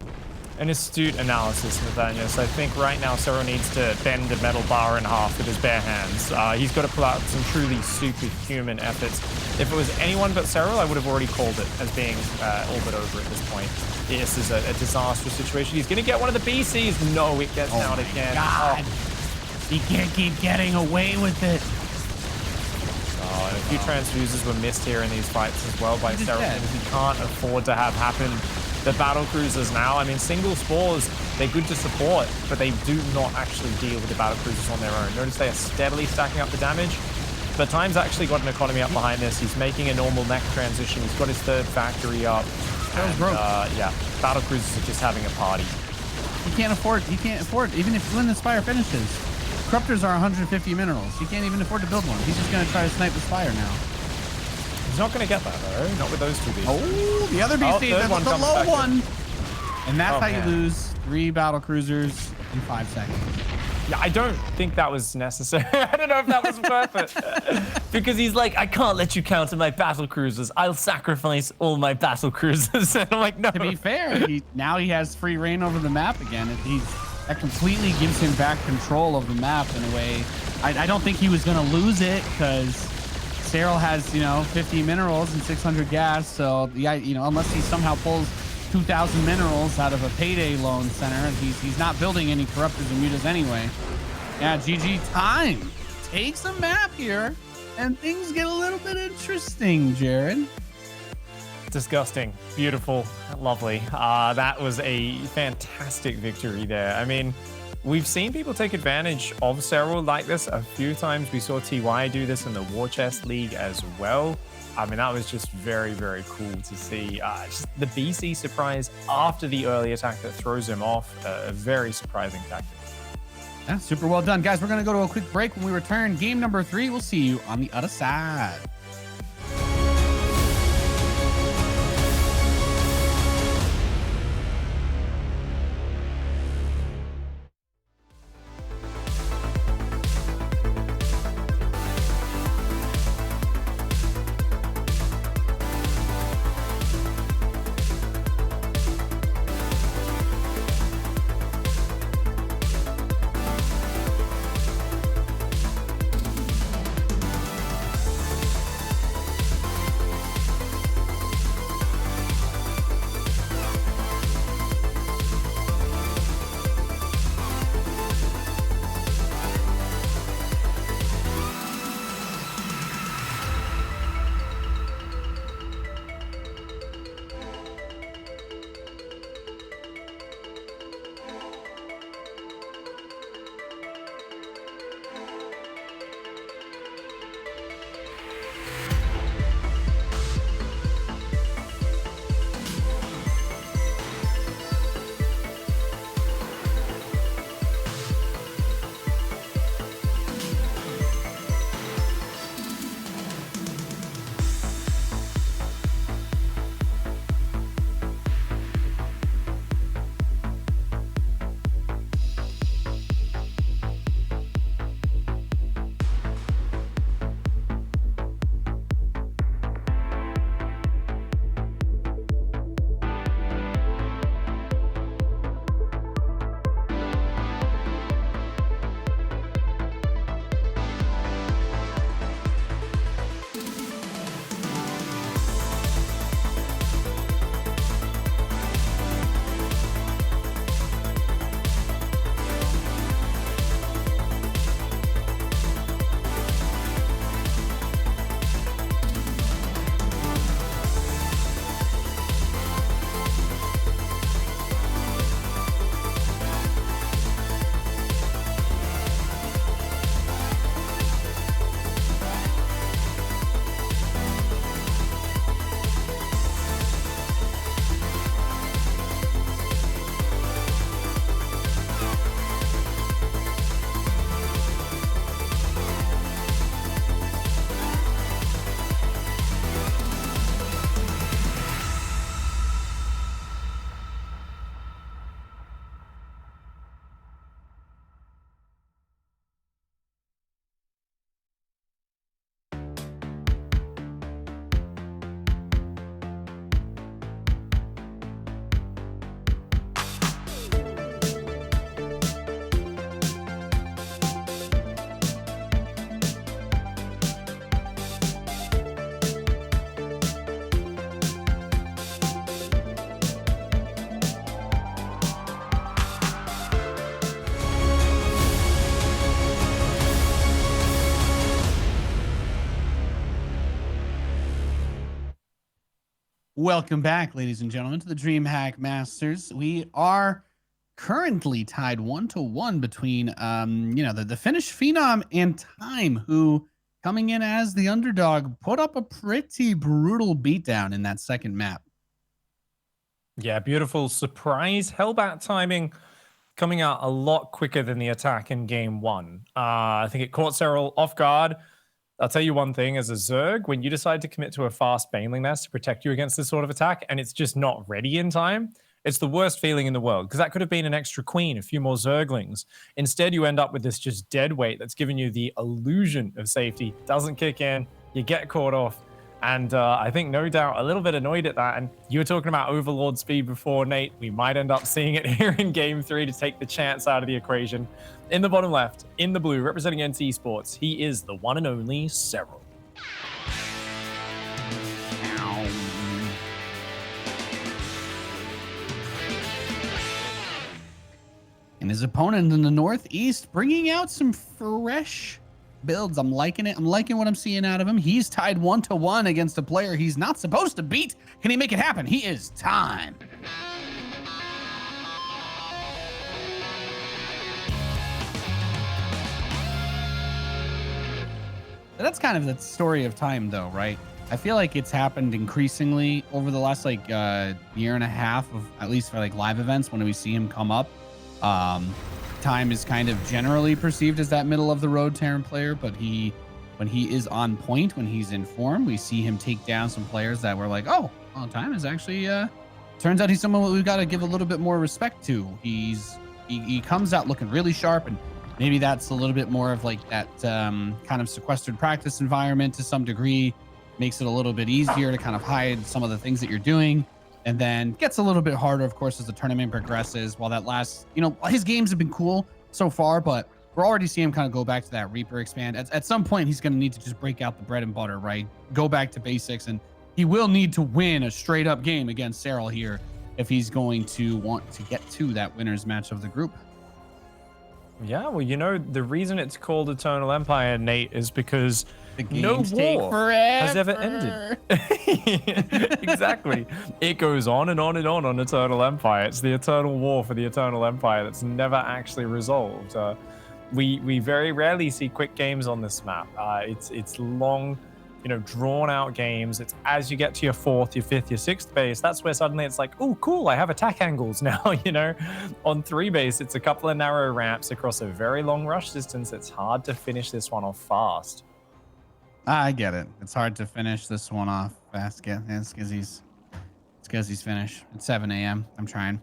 An astute analysis, Nathaniel. So I think right now Serral needs to bend a metal bar in half with his bare hands. He's got to pull out some truly superhuman efforts. If it was anyone but Serral, I would have already called it as being all but over at this point. This is a disastrous situation. He's going to get one of the BCs. No, it gets out again. God. He can't keep getting away with it. And a few transfuses were missed here in these fights as well by Serral. He can't afford to have happen. The battle cruisers now, I mean, single spores, they're good to support, but they do not actually deal with the battle cruisers on their own. Notice they are steadily stacking up the damage. But Time's actually got an economy up behind this. He's making a normal mech transition. He's got his third factory up. And, yeah, battle cruisers are just having a party. He can't afford, even if when the Spire finishes. Corruptors are 150 minerals. He can't even afford to build one. He's just going to try to snipe the Spire now. He's not going to get that, though. Not with those 2 BCs. Oh, the other BC, that's the low one. And that's how you lose 3 battle cruisers in 5 seconds. Yeah, I don't think that was necessary. I don't know if that was worth it. Because he's like, I can't let you counter my battle cruisers. I'll sacrifice all my battle cruisers. And I'm like, no. To be fair, now he has free reign over the map again. That completely gives him back control of the map in a way. I don't think he was going to lose it because Serral has, 50 minerals and 600 gas. So, unless he somehow pulls 2,000 minerals out of a payday loan center, he's not building any Corruptors and Mutas anyway. Yeah, GG Time takes a map here, and things get a little bit interesting, Jared. Disgusting, beautiful, lovely. That was a fantastic victory there. I mean, we've seen people take advantage of Serral like this a few times. We saw TY do this in the War Chest League as well. I mean, that was just very, very cool to see. Just the BC surprise after the early attack that throws him off. A very surprising tactic. Yeah, super well done. Guys, we're going to go to a quick break. When we return, game number 3, we'll see you on the other side. Welcome back, ladies and gentlemen, to the DreamHack Masters. We are currently tied 1-1 between, the Finnish phenom and Time, who, coming in as the underdog, put up a pretty brutal beatdown in that second map. Yeah, beautiful surprise. Hellbat timing coming out a lot quicker than the attack in game one. I think it caught Serral off guard. I'll tell you one thing, as a Zerg, when you decide to commit to a fast Baneling Nest to protect you against this sort of attack, and it's just not ready in time, it's the worst feeling in the world, because that could have been an extra queen, a few more Zerglings. Instead, you end up with this just dead weight that's giving you the illusion of safety. Doesn't kick in, you get caught off, and I think no doubt a little bit annoyed at that. And you were talking about Overlord speed before, Nate. We might end up seeing it here in game 3 to take the chance out of the equation. In the bottom left, in the blue, representing NC Sports, he is the one and only Serral. And his opponent in the Northeast bringing out some fresh builds. I'm liking it. I'm liking what I'm seeing out of him. He's tied 1-1 against a player he's not supposed to beat. Can he make it happen? He is Time. That's kind of the story of Time, though, right? I feel like it's happened increasingly over the last year and a half, of at least for live events when we see him come up. Time is kind of generally perceived as that middle of the road Terran player, but when he is on point, when he's in form, we see him take down some players that were like, oh, well, Time is actually turns out he's someone we've got to give a little bit more respect to. He comes out looking really sharp, and maybe that's a little bit more of that kind of sequestered practice environment to some degree, makes it a little bit easier to kind of hide some of the things that you're doing. And then gets a little bit harder, of course, as the tournament progresses. While that lasts, his games have been cool so far, but we're already seeing him kind of go back to that Reaper expand. At some point, he's going to need to just break out the bread and butter, right? Go back to basics, and he will need to win a straight up game against Serral here if he's going to want to get to that winner's match of the group. Yeah, well, the reason it's called Eternal Empire, Nate, is because no war has ever ended. Exactly. It goes on and on and on Eternal Empire. It's the eternal war for the Eternal Empire that's never actually resolved. We very rarely see quick games on this map. It's long, drawn out games. It's as you get to your 4th, your 5th, your 6th base, that's where suddenly it's like, oh, cool, I have attack angles now. On 3 base, it's a couple of narrow ramps across a very long rush distance. It's hard to finish this one off fast. I get it. It's hard to finish this one off fast. It's because he's finished. It's 7 a.m. I'm trying.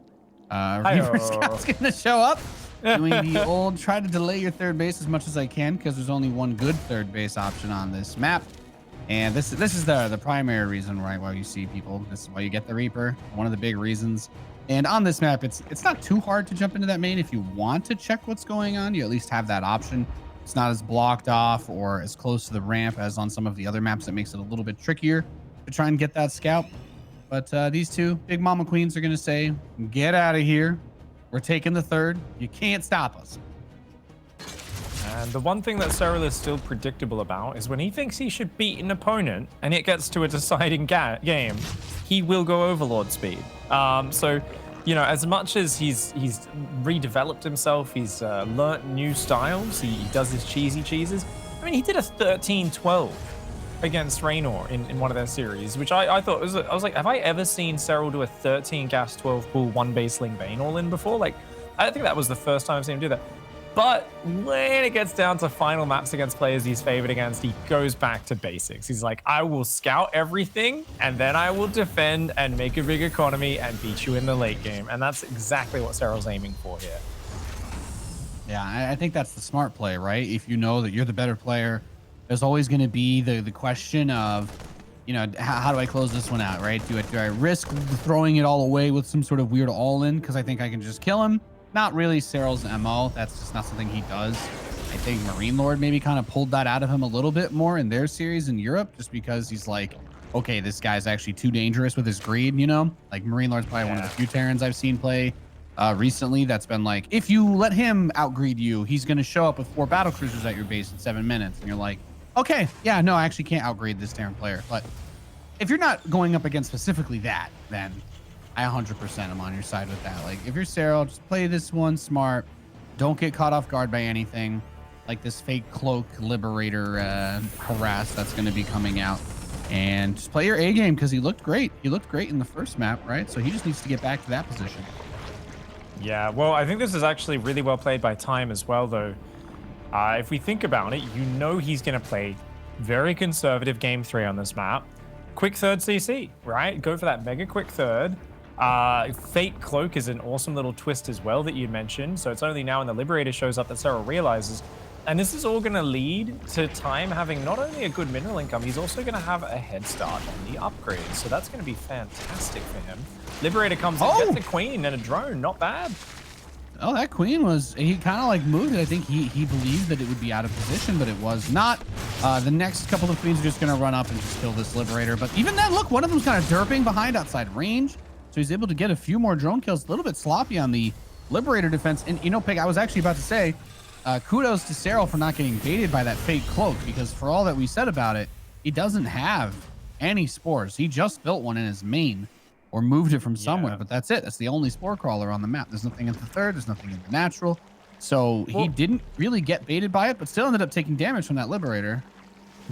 Reaper Scout's going to show up, doing the old try to delay your third base as much as I can, because there's only one good third base option on this map. And this is the primary reason why you see people. This is why you get the Reaper. One of the big reasons. And on this map, it's not too hard to jump into that main. If you want to check what's going on, you at least have that option. It's not as blocked off or as close to the ramp as on some of the other maps. That makes it a little bit trickier to try and get that scout. But these two big mama queens are going to say, get out of here. We're taking the third. You can't stop us. And the one thing that Serral is still predictable about is when he thinks he should beat an opponent and it gets to a deciding game, he will go Overlord speed. As much as he's redeveloped himself, he's learnt new styles, he does his cheesy cheeses. I mean, he did a 13-12 against Raynor in one of their series, which I thought I was like, have I ever seen Serral do a 13 gas 12 pool 1 baseling Bane all in before? I think that was the first time I've seen him do that. But when it gets down to final maps against players he's favored against, he goes back to basics. He's like, I will scout everything, and then I will defend and make a big economy and beat you in the late game. And that's exactly what Serral's aiming for here. Yeah, I think that's the smart play, right? If you know that you're the better player, there's always going to be the question of, how do I close this one out, right? Do I risk throwing it all away with some sort of weird all-in because I think I can just kill him? Not really Serral's MO. That's just not something he does. I think Marine Lord maybe kind of pulled that out of him a little bit more in their series in Europe, just because he's like, okay, this guy's actually too dangerous with his greed, Marine Lord's probably one of the few Terrans I've seen play recently that's been like, if you let him outgreed you, he's going to show up with 4 battle cruisers at your base in 7 minutes. And you're like, okay, yeah, no, I actually can't outgreed this Terran player. But if you're not going up against specifically that, then I 100% am on your side with that. Like, if you're Serral, just play this one smart. Don't get caught off guard by anything like this fake cloak liberator harass that's going to be coming out. And just play your A game, because he looked great. He looked great in the first map, right? So he just needs to get back to that position. Yeah, well, I think this is actually really well played by Time as well, though. If we think about it, you know he's going to play very conservative game 3 on this map. Quick third CC, right? Go for that mega quick third. Fake cloak is an awesome little twist as well that you mentioned. So it's only now when the Liberator shows up that Serral realizes. And this is all going to lead to Time having not only a good mineral income, he's also going to have a head start on the upgrades. So that's going to be fantastic for him. Liberator comes in, gets a queen and a drone. Not bad. Oh, that queen was, he kind of like moved it. I think he believed that it would be out of position, but it was not. The next couple of queens are just going to run up and just kill this Liberator. But even then, look, one of them's kind of derping behind outside range. So he's able to get a few more drone kills. A little bit sloppy on the Liberator defense. And, you know, Pig, I was actually about to say, kudos to Serral for not getting baited by that fake cloak, because for all that we said about it, he doesn't have any spores. He just built one in his main or moved it from somewhere, but that's it. That's the only spore crawler on the map. There's nothing in the third. There's nothing in the natural. So he didn't really get baited by it, but still ended up taking damage from that Liberator.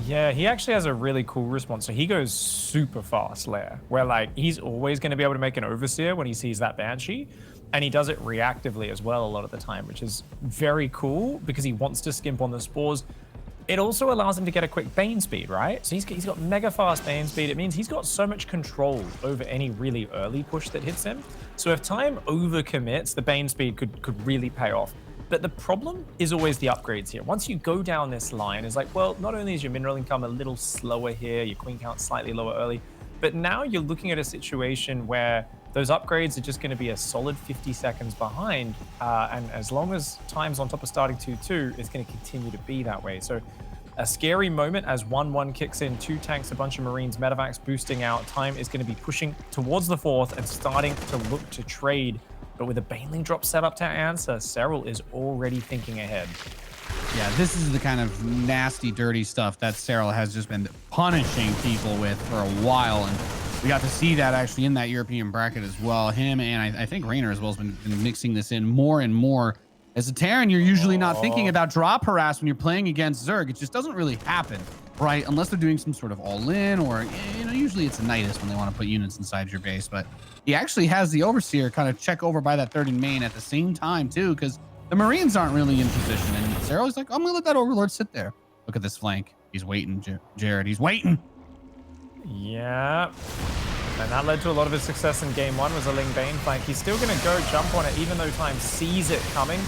Yeah, he actually has a really cool response. So he goes super fast, Lair, where like he's always going to be able to make an overseer when he sees that Banshee. And he does it reactively as well a lot of the time, which is very cool because he wants to skimp on the spores. It also allows him to get a quick Bane speed, right? So he's got mega fast Bane speed. It means he's got so much control over any really early push that hits him. So if Time overcommits, the Bane speed could really pay off. But the problem is always the upgrades here. Once you go down this line, it's like, well, not only is your mineral income a little slower here, your queen count slightly lower early, but now you're looking at a situation where those upgrades are just going to be a solid 50 seconds behind. And as long as Time's on top of starting 2-2, it's going to continue to be that way. So a scary moment as 1-1 kicks in, 2 tanks, a bunch of Marines, medevacs boosting out. Time is going to be pushing towards the 4th and starting to look to trade. But with a Baneling drop set up to answer, Serral is already thinking ahead. Yeah, this is the kind of nasty, dirty stuff that Serral has just been punishing people with for a while. And we got to see that actually in that European bracket as well. Him and I think Raynor as well has been mixing this in more and more. As a Terran, you're usually not thinking about drop harass when you're playing against Zerg. It just doesn't really happen, right? Unless they're doing some sort of all-in, or, you know, usually it's a Nidus when they want to put units inside your base. But he actually has the Overseer kind of check over by that third in main at the same time, too, because the Marines aren't really in position. And Serral's like, I'm going to let that Overlord sit there. Look at this flank. He's waiting, Jared. He's waiting. Yeah. And that led to a lot of his success in game 1 was a Ling Bane flank. He's still going to go jump on it, even though Time sees it coming,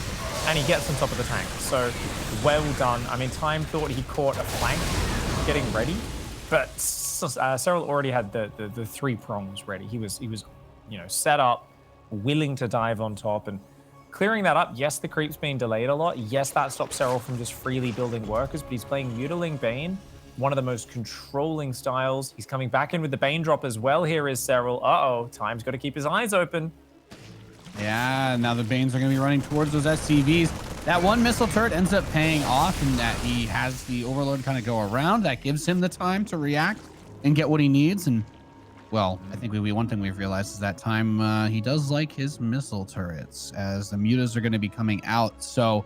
and he gets on top of the tank. So, well done. I mean, Time thought he caught a flank getting ready, but Serral already had the 3 prongs ready. He was, you know, set up, willing to dive on top, and clearing that up. Yes, the creep's being delayed a lot. Yes, that stops Serral from just freely building workers, but he's playing Mutiling Bane, one of the most controlling styles. He's coming back in with the Bane drop as well. Here is Serral. Uh-oh, Time's got to keep his eyes open. Yeah, now the Banes are going to be running towards those SCVs. That one missile turret ends up paying off, and that he has the Overlord kind of go around. That gives him the time to react and get what he needs. And, well, I think one thing we've realized is that Time, he does like his missile turrets, as the mutas are going to be coming out. So,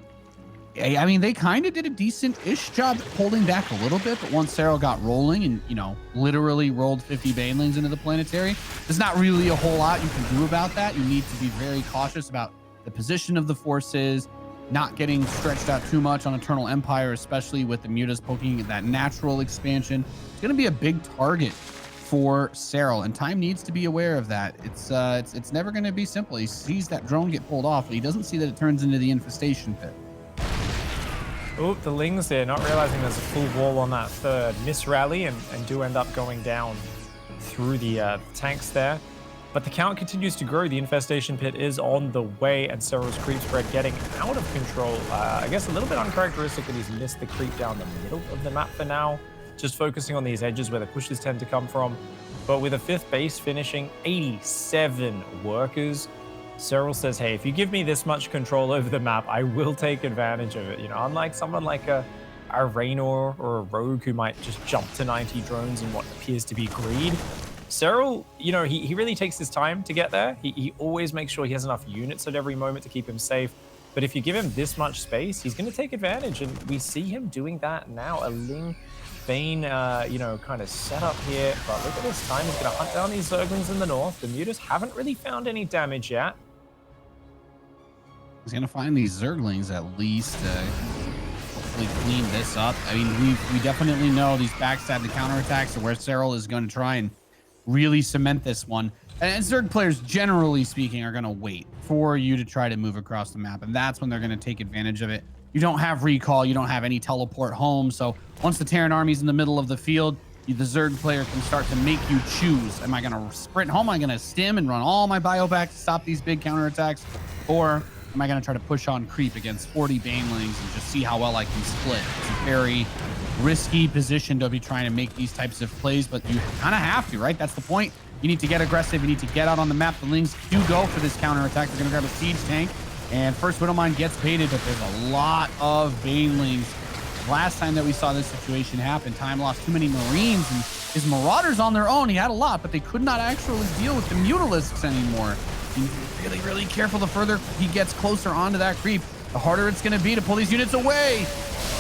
I mean, they kind of did a decent-ish job holding back a little bit, but once Serral got rolling and, you know, literally rolled 50 Banelings into the planetary, there's not really a whole lot you can do about that. You need to be very cautious about the position of the forces, not getting stretched out too much on Eternal Empire, especially with the mutas poking at that natural expansion. It's going to be a big target for Serral, and Time needs to be aware of that. It's never going to be simple. He sees that drone get pulled off, but he doesn't see that it turns into the infestation pit. Oh, the Lings there, not realizing there's a full wall on that third. Miss rally and do end up going down through the tanks there. But the count continues to grow. The infestation pit is on the way, and Serral's creep spread getting out of control. I guess a little bit uncharacteristic that he's missed the creep down the middle of the map for now. Just focusing on these edges where the pushes tend to come from. But with a 5th base finishing 87 workers, Serral says, hey, if you give me this much control over the map, I will take advantage of it. You know, unlike someone like a a Raynor or a Rogue who might just jump to 90 drones in what appears to be greed. Serral, you know, he really takes his time to get there. He always makes sure he has enough units at every moment to keep him safe. But if you give him this much space, he's going to take advantage. And we see him doing that now. A Ling Bane, you know, kind of set up here. But look at this time. He's going to hunt down these Zerglings in the north. The Mutas haven't really found any damage yet. He's going to find these Zerglings at least. Hopefully clean this up. I mean, we definitely know these backstab and counterattacks are where Serral is going to try and really cement this one. And Zerg players, generally speaking, are going to wait for you to try to move across the map. And that's when they're going to take advantage of it. You don't have recall. You don't have any teleport home. So once the Terran army's in the middle of the field, the Zerg player can start to make you choose. Am I going to sprint home? Am I going to stim and run all my bio back to stop these big counterattacks? Or am I going to try to push on creep against 40 Banelings and just see how well I can split? It's a very risky position to be trying to make these types of plays, but you kind of have to, right? That's the point. You need to get aggressive. You need to get out on the map. The Lings do go for this counterattack. They're going to grab a siege tank, and first Widowmine gets baited, but there's a lot of Banelings. Last time that we saw this situation happen, Time lost too many Marines, and his Marauders on their own, he had a lot, but they could not actually deal with the Mutalisks anymore. You need to be really, really careful. The further he gets closer onto that creep, the harder it's going to be to pull these units away.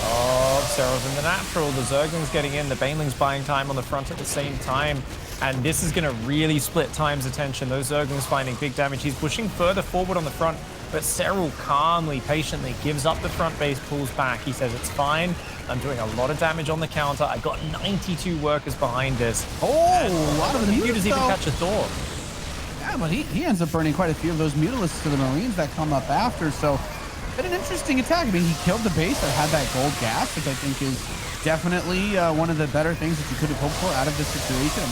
Oh, Serral's in the natural. The Zerglings getting in. The Banelings buying time on the front at the same time. And this is going to really split Time's attention. Those Zerglings finding big damage. He's pushing further forward on the front, but Serral calmly, patiently gives up the front base, pulls back. He says, it's fine. I'm doing a lot of damage on the counter. I got 92 workers behind this. Oh, a lot of the Mutas even catch a Thor. Yeah, but he ends up burning quite a few of those Mutalisks to the Marines that come up after. So, been an interesting attack. I mean, he killed the base that had that gold gas, which I think is definitely one of the better things that you could have hoped for out of this situation.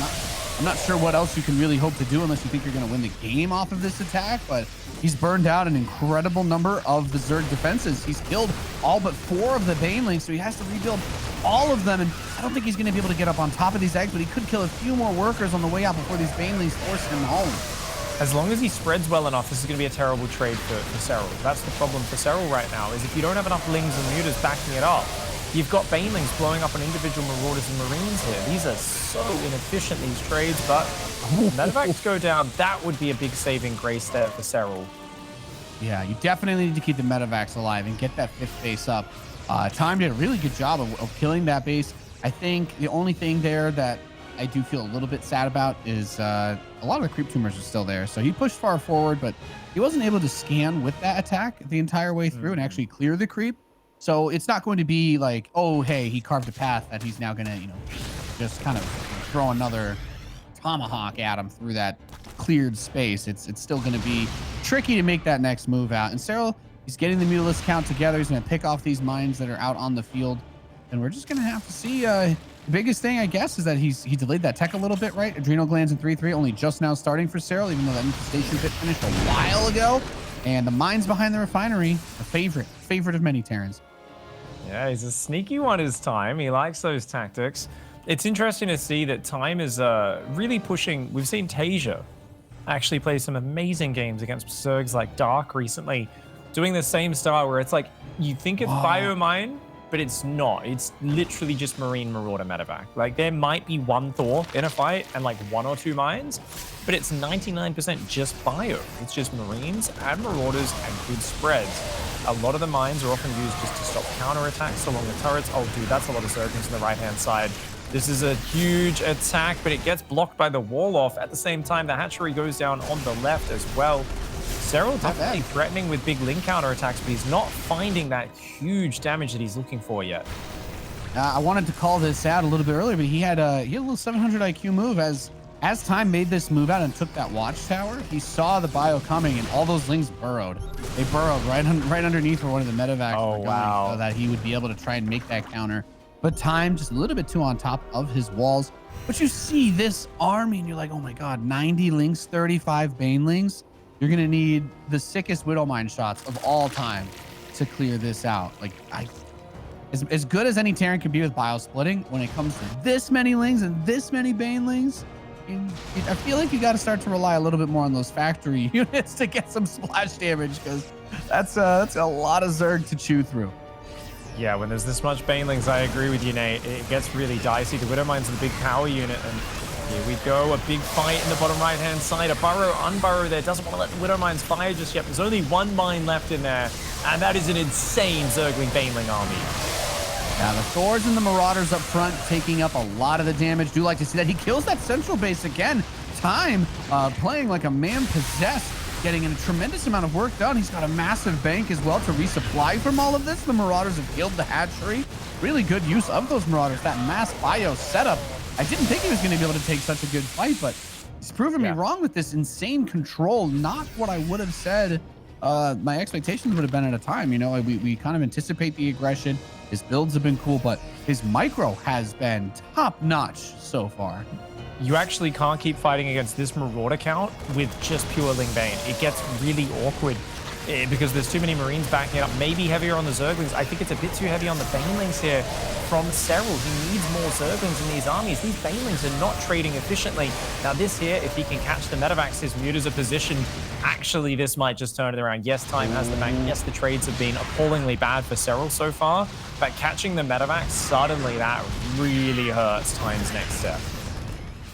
I'm not sure what else you can really hope to do unless you think you're going to win the game off of this attack, but he's burned out an incredible number of the Zerg defenses. He's killed all but 4 of the Banelings, so he has to rebuild all of them, and I don't think he's going to be able to get up on top of these eggs, but he could kill a few more workers on the way out before these Banelings force him home. As long as he spreads well enough, this is going to be a terrible trade for Serral. That's the problem for Serral right now, is if you don't have enough Lings and Mutas backing it up, you've got Banelings blowing up on individual Marauders and Marines here. These are so inefficient, these trades, but Medevacs go down. That would be a big saving grace there for Serral. Yeah, you definitely need to keep the Medevacs alive and get that 5th base up. Time did a really good job of killing that base. I think the only thing there that I do feel a little bit sad about is a lot of the creep tumors are still there. So he pushed far forward, but he wasn't able to scan with that attack the entire way through and actually clear the creep. So it's not going to be like, oh, hey, he carved a path that he's now going to, you know, just kind of throw another tomahawk at him through that cleared space. It's still going to be tricky to make that next move out. And Serral, he's getting the Mutalist count together. He's going to pick off these mines that are out on the field. And we're just going to have to see. The biggest thing, I guess, is that he delayed that tech a little bit, right? Adrenal glands in 3-3, only just now starting for Serral, even though that infestation pit finished a while ago. And the mines behind the refinery, a favorite of many Terrans. Yeah, he's a sneaky one his Time. He likes those tactics. It's interesting to see that Time is really pushing. We've seen Tasia actually play some amazing games against Zergs like Dark recently, doing the same style where it's like, you think it's Biomine, but it's not. It's literally just Marine Marauder Medevac. Like, there might be one Thor in a fight and like 1 or 2 mines, but it's 99% just Bio. It's just Marines and Marauders and good spreads. A lot of the mines are often used just to stop counterattacks along the turrets. Oh, dude, that's a lot of Zerglings on the right-hand side. This is a huge attack, but it gets blocked by the wall off. At the same time, the hatchery goes down on the left as well. Serral definitely threatening with big Ling counterattacks, but he's not finding that huge damage that he's looking for yet. I wanted to call this out a little bit earlier, but he had a little 700 IQ move as Time made this move out and took that watchtower. He saw the bio coming, and all those Lings burrowed. They burrowed right underneath where one of the Medevacs were going, so that he would be able to try and make that counter. But Time just a little bit too on top of his walls. But you see this army, and you're like, oh my god, 90 Lings, 35 Banelings. You're gonna need the sickest Widowmine shots of all time to clear this out. Like, as good as any Terran can be with bio splitting, when it comes to this many Lings and this many Banelings, I feel like you got to start to rely a little bit more on those factory units to get some splash damage, because that's a lot of Zerg to chew through. Yeah, when there's this much Banelings, I agree with you, Nate. It gets really dicey. The Widowmine's the big power unit, and here we go. A big fight in the bottom right-hand side. A burrow, unburrow there. Doesn't want to let the Widowmines fire just yet. There's only one mine left in there, and that is an insane Zergling Baneling army. Now the Thors and the Marauders up front taking up a lot of the damage. Do like to see that he kills that central base again. Time playing like a man possessed, getting a tremendous amount of work done. He's got a massive bank as well to resupply from all of this. The Marauders have killed the hatchery. Really good use of those Marauders. That mass bio setup. I didn't think he was going to be able to take such a good fight, but he's proven me wrong with this insane control. Not what I would have said my expectations would have been at a time. You know, we kind of anticipate the aggression. His builds have been cool, but his micro has been top notch so far. You actually can't keep fighting against this Marauder count with just pure Ling Bane. It gets really awkward because there's too many Marines backing it up. Maybe heavier on the Zerglings. I think it's a bit too heavy on the Banelings here from Serral. He needs more Zerglings in these armies. These Banelings are not trading efficiently. Now this here, if he can catch the Metavacs, his mutas are positioned. Actually, this might just turn it around. Yes, time has the bank. Yes, the trades have been appallingly bad for Serral so far, but catching the Metavacs, suddenly that really hurts Time's next step.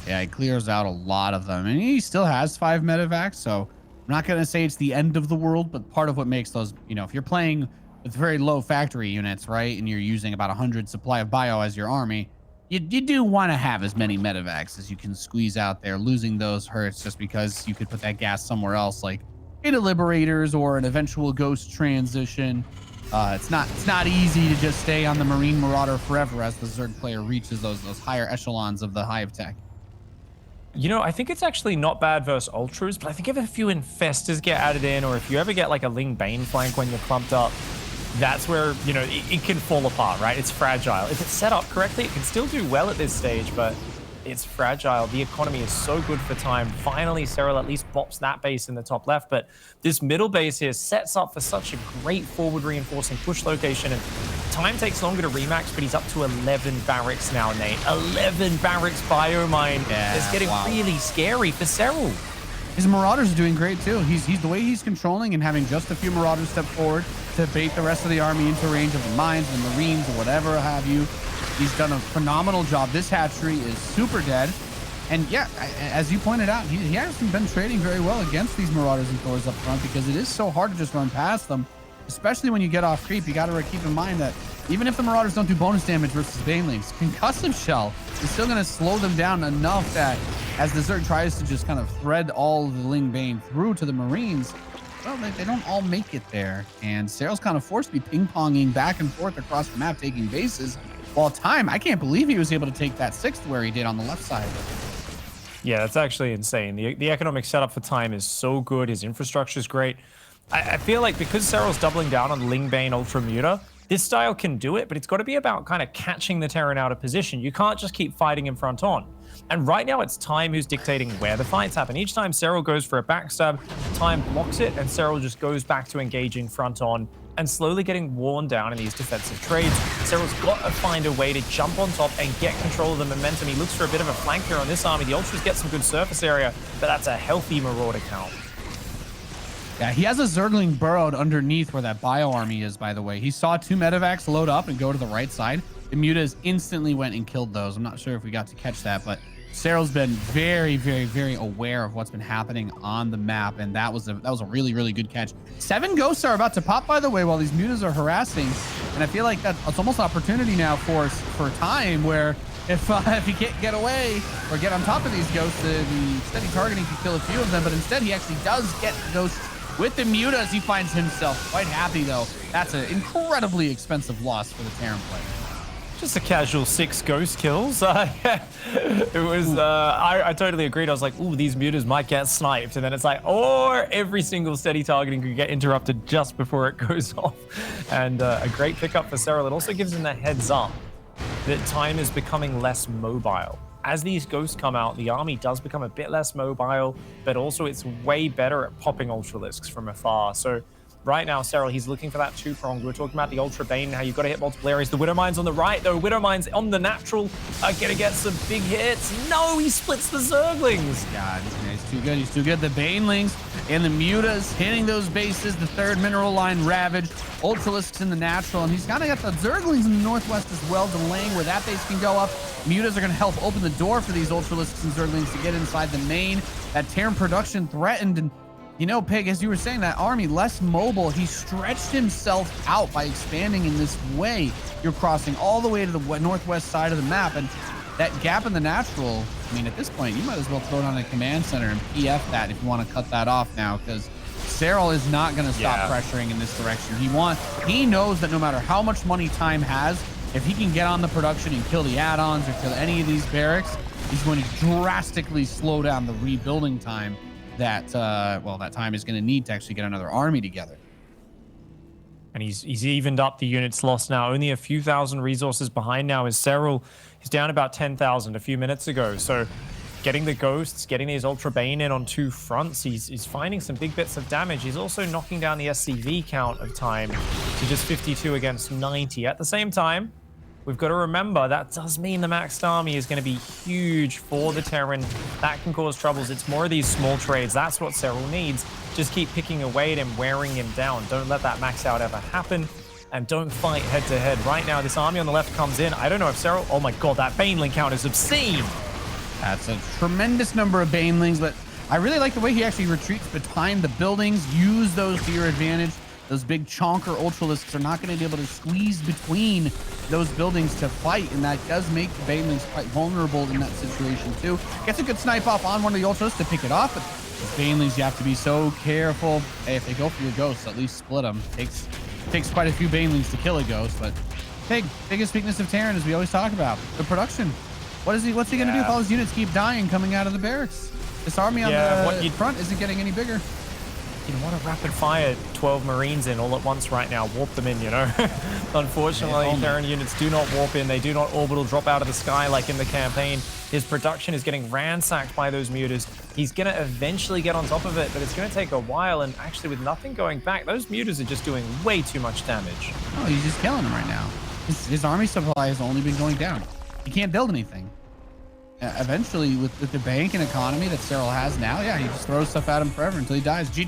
Yeah, he clears out a lot of them. And he still has 5 Metavacs, so I'm not going to say it's the end of the world, but part of what makes those, you know, if you're playing with very low factory units, right, and you're using about 100 supply of bio as your army, you do want to have as many Metavacs as you can squeeze out there. Losing those hurts just because you could put that gas somewhere else, like in a Liberators or an eventual Ghost transition. It's not easy to just stay on the Marine Marauder forever as the Zerg player reaches those higher echelons of the Hive Tech. You know, I think it's actually not bad versus Ultras, but I think if a few Infestors get added in, or if you ever get like a Ling Bane flank when you're clumped up, that's where, you know, it can fall apart, right? It's fragile. If it's set up correctly, it can still do well at this stage, but it's fragile. The economy is so good for Time. Finally, Serral at least bops that base in the top left, but this middle base here sets up for such a great forward reinforcing push location, and Time takes longer to remax, but he's up to 11 barracks now, Nate. 11 barracks biomine. Yeah, it's getting really scary for Serral. His Marauders are doing great too. He's the way he's controlling and having just a few Marauders step forward to bait the rest of the army into range of the mines and the Marines or whatever have you. He's done a phenomenal job. This hatchery is super dead. And yeah, as you pointed out, he hasn't been trading very well against these Marauders and Thors up front because it is so hard to just run past them, especially when you get off creep. You got to keep in mind that even if the Marauders don't do bonus damage versus Banelings, Concussive Shell is still going to slow them down enough that as the Zerg tries to just kind of thread all the Ling Bane through to the Marines, well, they don't all make it there. And Serral's kind of forced to be ping-ponging back and forth across the map, taking bases. While Time, I can't believe he was able to take that 6th where he did on the left side. Yeah, that's actually insane. The economic setup for Time is so good. His infrastructure is great. I feel like because Serral's doubling down on Ling Bane Ultra Muta, this style can do it, but it's got to be about kind of catching the Terran out of position. You can't just keep fighting him front on. And right now it's Time who's dictating where the fights happen. Each time Serral goes for a backstab, Time blocks it, and Serral just goes back to engaging front on and slowly getting worn down in these defensive trades. Serral's got to find a way to jump on top and get control of the momentum. He looks for a bit of a flank here on this army. The Ultras get some good surface area, but that's a healthy Marauder count. Yeah, he has a Zergling burrowed underneath where that bio army is, by the way. He saw 2 Metavacs load up and go to the right side. The Mutas instantly went and killed those. I'm not sure if we got to catch that, but Serral's been very, very, very aware of what's been happening on the map, and that was a really, really good catch. 7 ghosts are about to pop, by the way, while these Mutas are harassing, and I feel like that's almost an opportunity now for Time, where if he can't get away or get on top of these ghosts, the steady targeting can kill a few of them, but instead he actually does get the ghosts with the Mutas. He finds himself quite happy, though. That's an incredibly expensive loss for the Terran player. Just a casual 6 ghost kills. Yeah. It was, I totally agreed. I was like, ooh, these Mutas might get sniped. And then it's like, or every single steady targeting could get interrupted just before it goes off. And a great pickup for Serral. It also gives him the heads up that Time is becoming less mobile. As these ghosts come out, the army does become a bit less mobile, but also it's way better at popping Ultralisks from afar. So right now, Serral, he's looking for that 2-prong. We were talking about the Ultra Bane, how you've got to hit multiple areas. The Widowmines on the right, though. Widowmines on the natural are going to get some big hits. No, he splits the Zerglings. God, he's too good. He's too good. The Banelings And the Mutas hitting those bases. The third mineral line ravaged. Ultralisks in the natural. And he's kind of got the Zerglings in the northwest as well, delaying where that base can go up. Mutas are going to help open the door for these Ultralisks and Zerglings to get inside the main. That Terran production threatened. And you know, Pig, as you were saying, that army less mobile. He stretched himself out by expanding in this way. You're crossing all the way to the northwest side of the map. And that gap in the natural, I mean, at this point, you might as well throw it on a command center and PF that if you want to cut that off now, because Serral is not going to stop pressuring in this direction. He knows that no matter how much money Time has, if he can get on the production and kill the add-ons or kill any of these barracks, he's going to drastically slow down the rebuilding time that, well, that Time is going to need to actually get another army together. And he's evened up the units lost now. Only a few thousand resources behind now is Serral. He's down about 10,000 a few minutes ago. So getting the ghosts, getting his Ultra Bane in on two fronts, he's finding some big bits of damage. He's also knocking down the SCV count of Time to just 52 against 90. At the same time, we've got to remember that does mean the maxed army is going to be huge for the Terran. That can cause troubles. It's more of these small trades. That's what Serral needs. Just keep picking away at him, wearing him down. Don't let that max out ever happen. And don't fight head to head. Right now, this army on the left comes in. I don't know if Serral... Oh my god, that Baneling count is obscene. That's a tremendous number of Banelings, but I really like the way he actually retreats behind the buildings. Use those to your advantage. Those big chonker Ultralisks are not going to be able to squeeze between those buildings to fight, and that does make the Banelings quite vulnerable in that situation too. Gets a good snipe off on one of the Ultralisks to pick it off, but these Banelings, you have to be so careful. Hey, if they go for your ghosts, at least split them. Takes quite a few Banelings to kill a ghost, but biggest weakness of Terran, as we always talk about, the production. What's he going to do if all his units keep dying coming out of the barracks? This army on the front isn't getting any bigger. You want to rapid fire 12 Marines in all at once right now, warp them in, you know. Unfortunately, Terran units do not warp in. They do not orbital drop out of the sky like in the campaign. His production is getting ransacked by those mutas. He's going to eventually get on top of it, but it's going to take a while. And actually, with nothing going back, those mutas are just doing way too much damage. Oh, he's just killing them right now. His army supply has only been going down. He can't build anything. Eventually, with the bank and economy that Serral has now, he just throws stuff at him forever until he dies. GG.